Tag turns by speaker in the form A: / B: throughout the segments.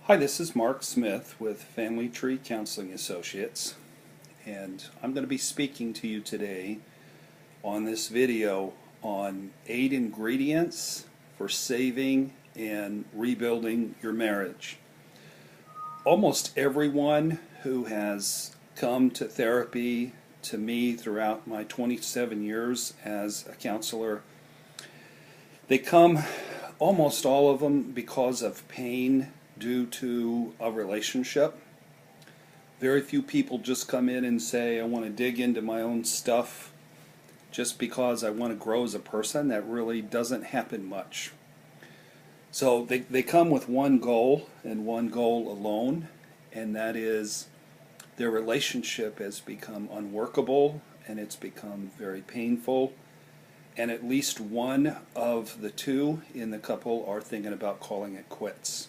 A: Hi, this is Mark Smith with Family Tree Counseling Associates, and I'm going to be speaking to you today on this video on 8 ingredients for saving and rebuilding your marriage. Almost everyone who has come to therapy to me throughout my 27 years as a counselor, they come, almost all of them, because of pain due to a relationship. Very few people just come in and say, I want to dig into my own stuff just because I want to grow as a person. That really doesn't happen much. So they come with one goal and one goal alone, and that is their relationship has become unworkable and it's become very painful, and at least one of the two in the couple are thinking about calling it quits.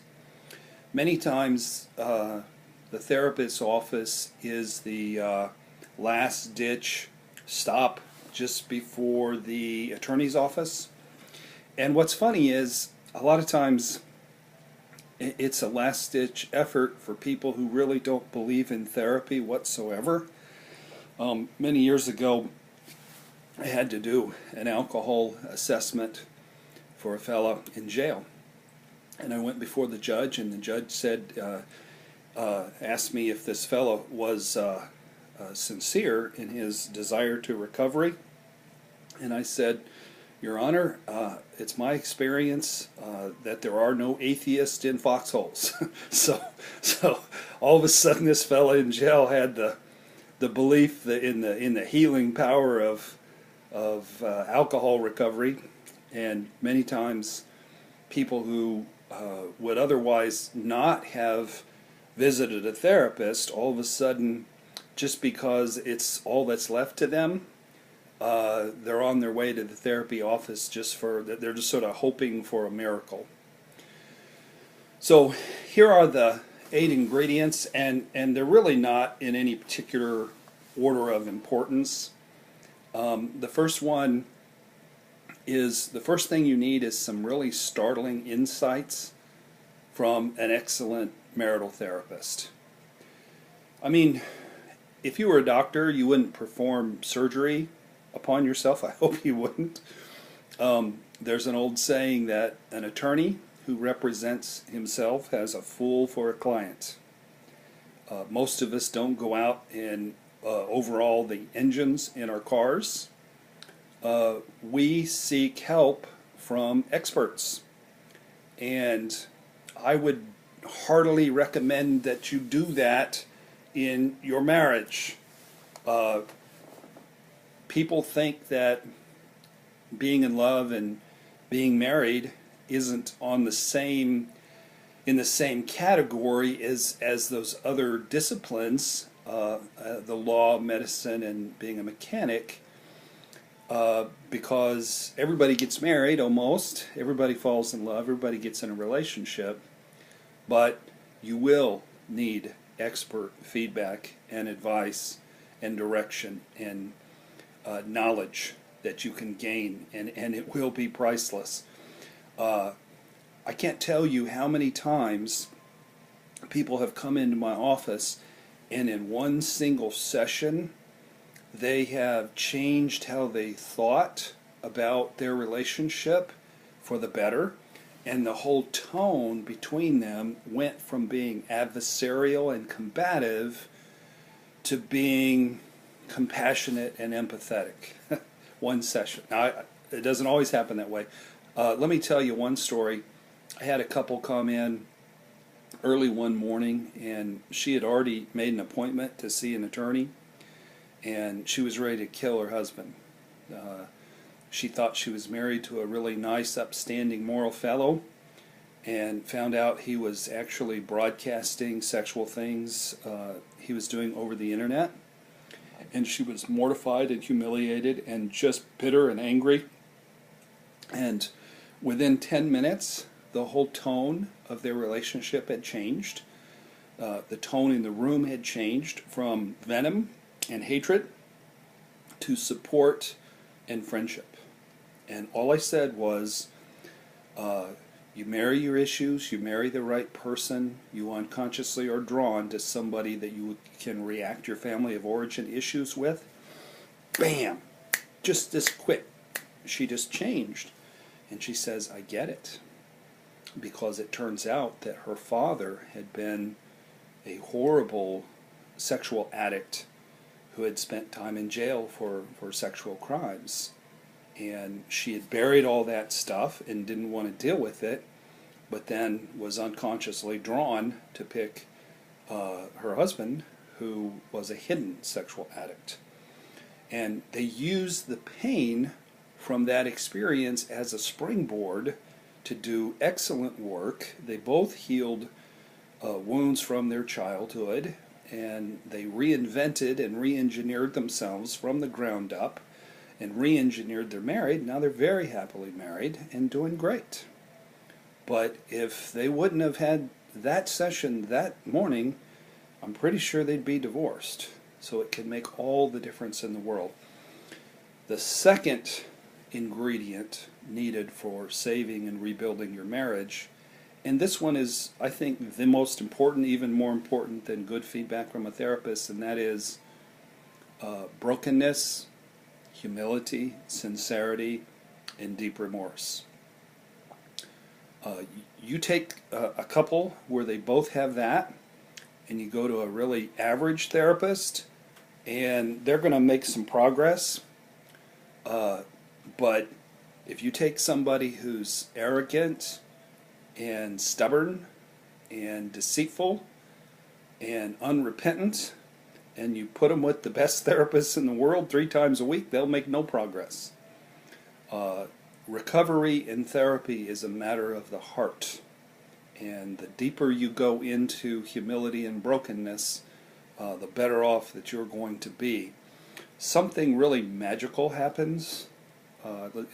A: Many times the therapist's office is the last-ditch stop just before the attorney's office. And what's funny is a lot of times it's a last-ditch effort for people who really don't believe in therapy whatsoever. Many years ago, I had to do an alcohol assessment for a fellow in jail. And I went before the judge, and the judge said, asked me if this fellow was sincere in his desire to recovery. And I said, Your Honor, it's my experience that there are no atheists in foxholes. so all of a sudden, this fellow in jail had the belief that in the healing power of alcohol recovery, and many times people who would otherwise not have visited a therapist, all of a sudden, just because it's all that's left to them, they're on their way to the therapy office they're just sort of hoping for a miracle. So here are the 8 ingredients, and they're really not in any particular order of importance. The first one is, the first thing you need is some really startling insights from an excellent marital therapist. I mean, if you were a doctor, you wouldn't perform surgery upon yourself. I hope you wouldn't. There's an old saying that an attorney who represents himself has a fool for a client. Most of us don't go out and overhaul the engines in our cars. We seek help from experts, and I would heartily recommend that you do that in your marriage. People think that being in love and being married isn't in the same category as those other disciplines, the law, medicine, and being a mechanic. Because everybody gets married, almost everybody falls in love, everybody gets in a relationship, but you will need expert feedback and advice and direction and knowledge that you can gain, and it will be priceless. I can't tell you how many times people have come into my office, and in one single session they have changed how they thought about their relationship for the better, and the whole tone between them went from being adversarial and combative to being compassionate and empathetic. One session. Now, it doesn't always happen that way. Let me tell you one story. I had a couple come in early one morning, and she had already made an appointment to see an attorney, and she was ready to kill her husband. She thought she was married to a really nice, upstanding, moral fellow, and found out he was actually broadcasting sexual things he was doing over the internet. And she was mortified and humiliated and just bitter and angry. And within 10 minutes, the whole tone of their relationship had changed. The tone in the room had changed from venom and hatred to support and friendship. And all I said was, You marry your issues, you marry the right person, you unconsciously are drawn to somebody that you can react your family of origin issues with. Bam! Just this quick. She just changed. And she says, I get it. Because it turns out that her father had been a horrible sexual addict who had spent time in jail for sexual crimes. And she had buried all that stuff and didn't want to deal with it, but then was unconsciously drawn to pick her husband, who was a hidden sexual addict. And they used the pain from that experience as a springboard to do excellent work. They both healed wounds from their childhood, and they reinvented and re-engineered themselves from the ground up and re-engineered their marriage. Now they're very happily married and doing great. But if they wouldn't have had that session that morning, I'm pretty sure they'd be divorced. So it can make all the difference in the world. The second ingredient needed for saving and rebuilding your marriage, and this one is, I think, the most important, even more important than good feedback from a therapist, and that is brokenness, humility, sincerity, and deep remorse. You take a couple where they both have that, and you go to a really average therapist, and they're going to make some progress. But if you take somebody who's arrogant and stubborn and deceitful and unrepentant, and you put them with the best therapists in the world 3 times a week, they'll make no progress. Recovery in therapy is a matter of the heart. And the deeper you go into humility and brokenness, the better off that you're going to be. Something really magical happens.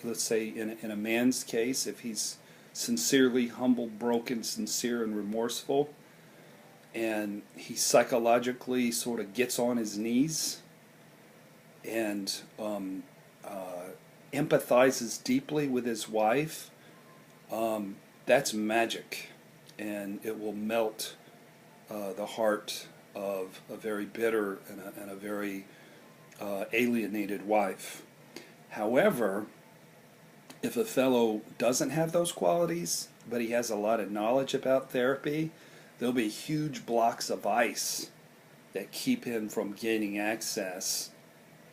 A: Let's say in a man's case, if he's sincerely humble, broken, sincere, and remorseful, and he psychologically sort of gets on his knees and empathizes deeply with his wife, that's magic, and it will melt the heart of a very bitter and a very alienated wife. However, if a fellow doesn't have those qualities, but he has a lot of knowledge about therapy, there'll be huge blocks of ice that keep him from gaining access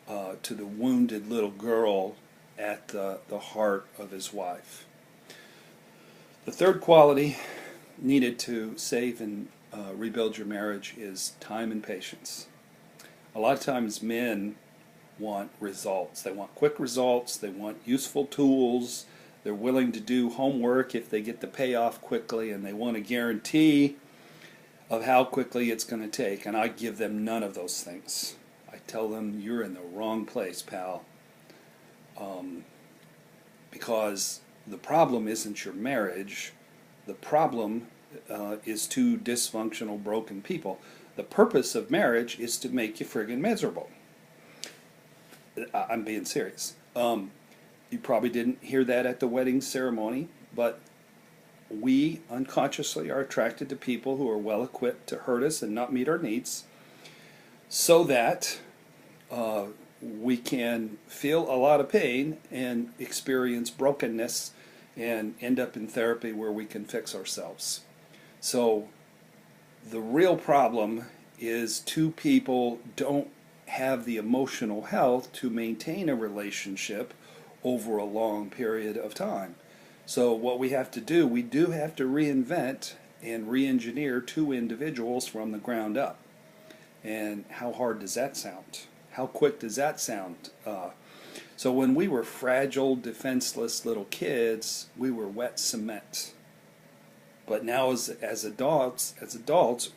A: to the wounded little girl at the heart of his wife. The third quality needed to save and rebuild your marriage is time and patience. A lot of times men want results. They want quick results. They want useful tools. They're willing to do homework if they get the payoff quickly, and they want a guarantee of how quickly it's going to take. And I give them none of those things. I tell them, you're in the wrong place, pal. Because the problem isn't your marriage. The problem is 2 dysfunctional, broken people. The purpose of marriage is to make you friggin' miserable. I'm being serious. You probably didn't hear that at the wedding ceremony, but we unconsciously are attracted to people who are well equipped to hurt us and not meet our needs, so that we can feel a lot of pain and experience brokenness and end up in therapy where we can fix ourselves. So the real problem is 2 people don't have the emotional health to maintain a relationship over a long period of time. So what we have to do, we do have to reinvent and re-engineer 2 individuals from the ground up. And how hard does that sound? How quick does that sound? So when we were fragile, defenseless little kids, we were wet cement. But now as adults,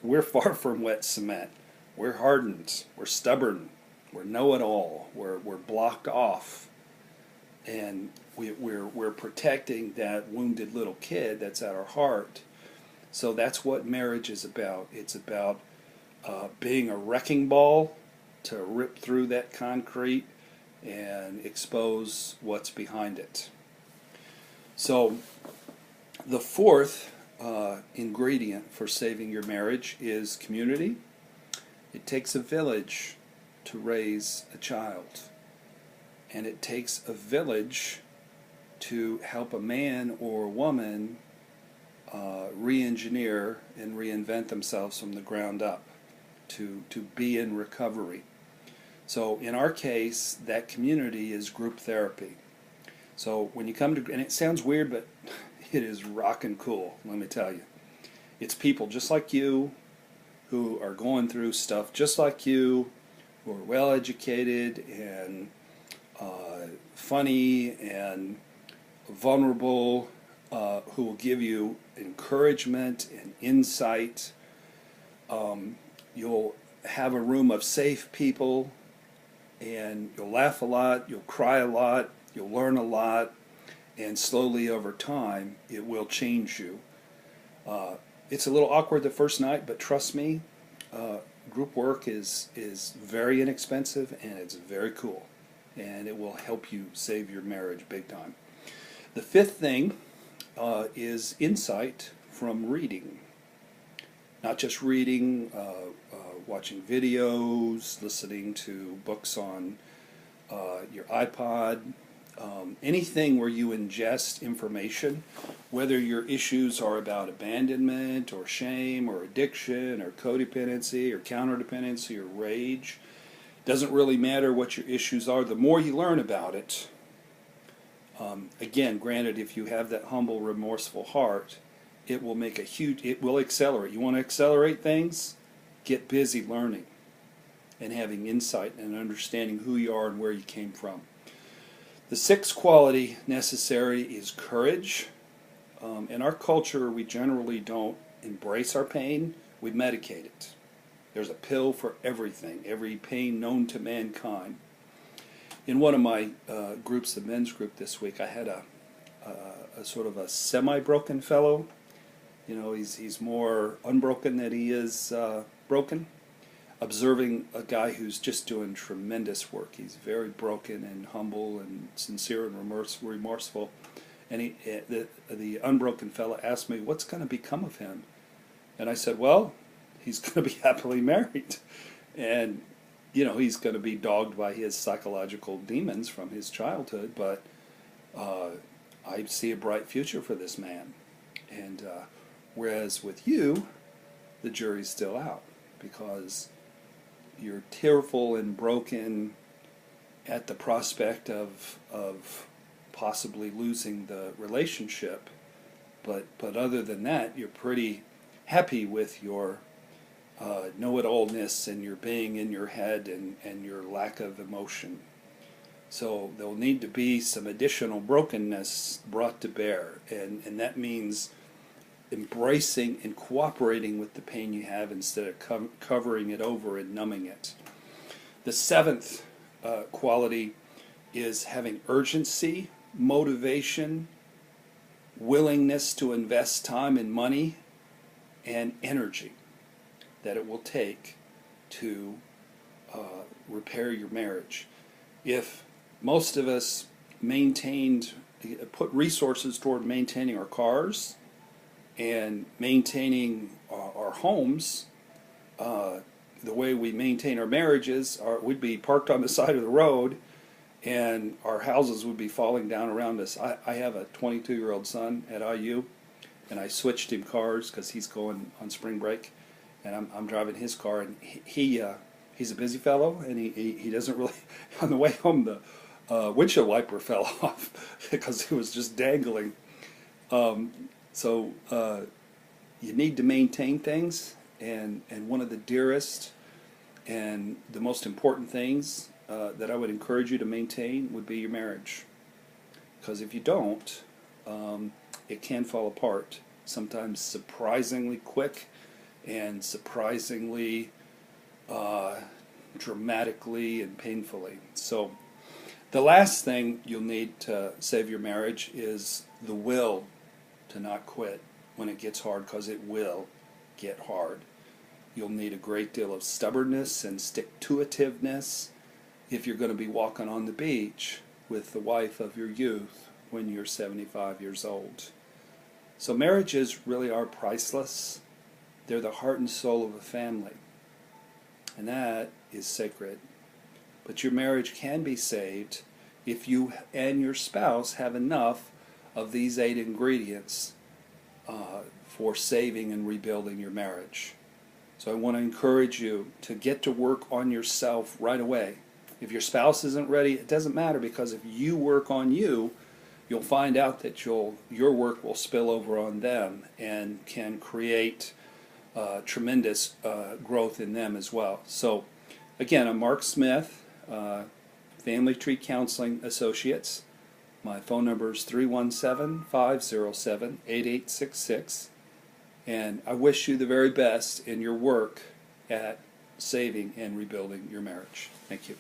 A: we're far from wet cement. We're hardened, we're stubborn, we're know-it-all, we're blocked off, and we're protecting that wounded little kid that's at our heart. So that's what marriage is about. It's about being a wrecking ball to rip through that concrete and expose what's behind it. So The fourth ingredient for saving your marriage is community. It takes a village to raise a child, and it takes a village to help a man or a woman re-engineer and reinvent themselves from the ground up, to be in recovery. So in our case, that community is group therapy. So when you come to, and it sounds weird, but it is rockin' cool, let me tell you. It's people just like you who are going through stuff just like you, who are well educated and funny and vulnerable, who will give you encouragement and insight. You'll have a room of safe people, and you'll laugh a lot, you'll cry a lot, you'll learn a lot, and slowly over time it will change you. It's a little awkward the first night, but trust me, group work is very inexpensive and it's very cool, and it will help you save your marriage big time. The fifth thing is insight from reading. Not just reading, watching videos, listening to books on your iPod, anything where you ingest information, whether your issues are about abandonment or shame or addiction or codependency or counterdependency or rage. Doesn't really matter what your issues are. The more you learn about it, again, granted, if you have that humble, remorseful heart, it will make it will accelerate. You want to accelerate things? Get busy learning and having insight and understanding who you are and where you came from. The sixth quality necessary is courage. In our culture, we generally don't embrace our pain, we medicate it. There's a pill for everything, every pain known to mankind. In one of my groups, the men's group this week, I had a sort of a semi-broken fellow. You know, he's more unbroken than he is broken. Observing a guy who's just doing tremendous work. He's very broken and humble and sincere and remorseful. And the unbroken fellow asked me, what's going to become of him? And I said, well, he's going to be happily married. And, you know, he's going to be dogged by his psychological demons from his childhood, but I see a bright future for this man. And whereas with you, the jury's still out, because you're tearful and broken at the prospect of possibly losing the relationship, but other than that, you're pretty happy with your know-it-allness and your being in your head and your lack of emotion. So there'll need to be some additional brokenness brought to bear, and that means embracing and cooperating with the pain you have instead of covering it over and numbing it. The seventh quality is having urgency, motivation, willingness to invest time and money and energy that it will take to repair your marriage. If most of us put resources toward maintaining our cars and maintaining our homes, the way we maintain our marriages, we'd be parked on the side of the road and our houses would be falling down around us. I have a 22-year-old son at IU, and I switched him cars because he's going on spring break, and I'm driving his car, and he's a busy fellow, and he doesn't really, on the way home the windshield wiper fell off because it was just dangling. So you need to maintain things, and one of the dearest and the most important things that I would encourage you to maintain would be your marriage. Because if you don't, it can fall apart, sometimes surprisingly quick and surprisingly dramatically and painfully. So the last thing you'll need to save your marriage is the will to not quit when it gets hard, because it will get hard. You'll need a great deal of stubbornness and stick-to-itiveness if you're going to be walking on the beach with the wife of your youth when you're 75 years old. So marriages really are priceless. They're the heart and soul of a family, and that is sacred. But your marriage can be saved if you and your spouse have enough of these 8 ingredients for saving and rebuilding your marriage. So I want to encourage you to get to work on yourself right away. If your spouse isn't ready, it doesn't matter, because if you work on you, you'll find out that your work will spill over on them and can create tremendous growth in them as well. So again, I'm Mark Smith, Family Tree Counseling Associates. My phone number is 317-507-8866. And I wish you the very best in your work at saving and rebuilding your marriage. Thank you.